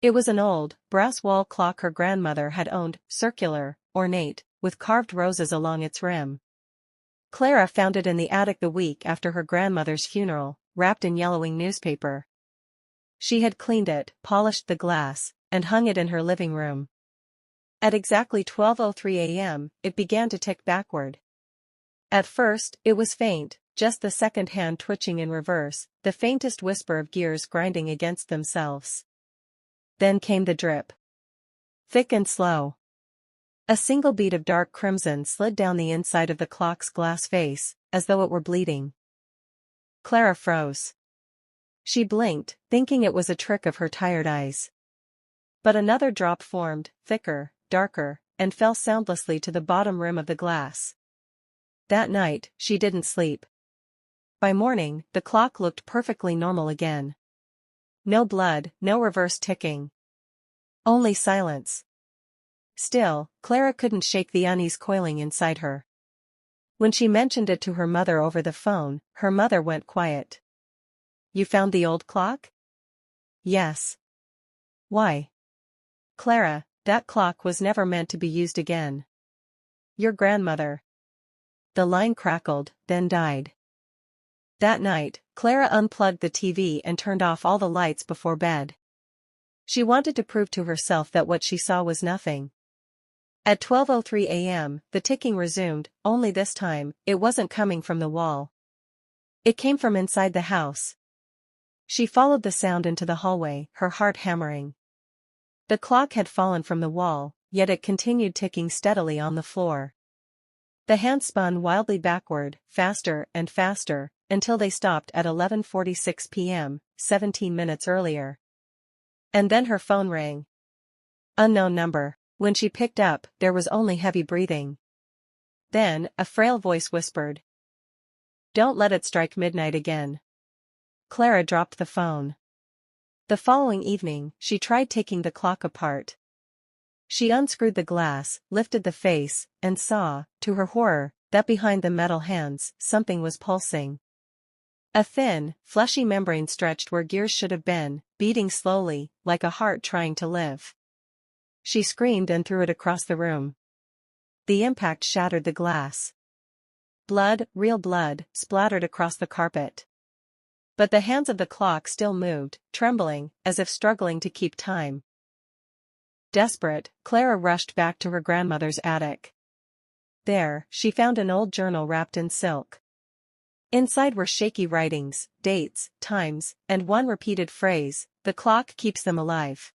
It was an old, brass wall clock her grandmother had owned, circular, ornate, with carved roses along its rim. Clara found it in the attic the week after her grandmother's funeral, wrapped in yellowing newspaper. She had cleaned it, polished the glass, and hung it in her living room. At exactly 12:03 a.m., it began to tick backward. At first, it was faint, just the second hand twitching in reverse, the faintest whisper of gears grinding against themselves. Then came the drip. Thick and slow. A single bead of dark crimson slid down the inside of the clock's glass face, as though it were bleeding. Clara froze. She blinked, thinking it was a trick of her tired eyes. But another drop formed, thicker, darker, and fell soundlessly to the bottom rim of the glass. That night, she didn't sleep. By morning, the clock looked perfectly normal again. No blood, no reverse ticking. Only silence. Still, Clara couldn't shake the unease coiling inside her. When she mentioned it to her mother over the phone, her mother went quiet. "You found the old clock?" "Yes." "Why?" "Clara, that clock was never meant to be used again." "Your grandmother." The line crackled, then died. That night, Clara unplugged the TV and turned off all the lights before bed. She wanted to prove to herself that what she saw was nothing. At 12:03 a.m., the ticking resumed, only this time, it wasn't coming from the wall. It came from inside the house. She followed the sound into the hallway, her heart hammering. The clock had fallen from the wall, yet it continued ticking steadily on the floor. The hands spun wildly backward, faster and faster, until they stopped at 11:46 p.m., 17 minutes earlier. And then her phone rang. Unknown number. When she picked up, there was only heavy breathing. Then, a frail voice whispered, "Don't let it strike midnight again." Clara dropped the phone. The following evening, she tried taking the clock apart. She unscrewed the glass, lifted the face, and saw, to her horror, that behind the metal hands, something was pulsing. A thin, fleshy membrane stretched where gears should have been, beating slowly, like a heart trying to live. She screamed and threw it across the room. The impact shattered the glass. Blood, real blood, splattered across the carpet. But the hands of the clock still moved, trembling, as if struggling to keep time. Desperate, Clara rushed back to her grandmother's attic. There, she found an old journal wrapped in silk. Inside were shaky writings, dates, times, and one repeated phrase, "The clock keeps them alive."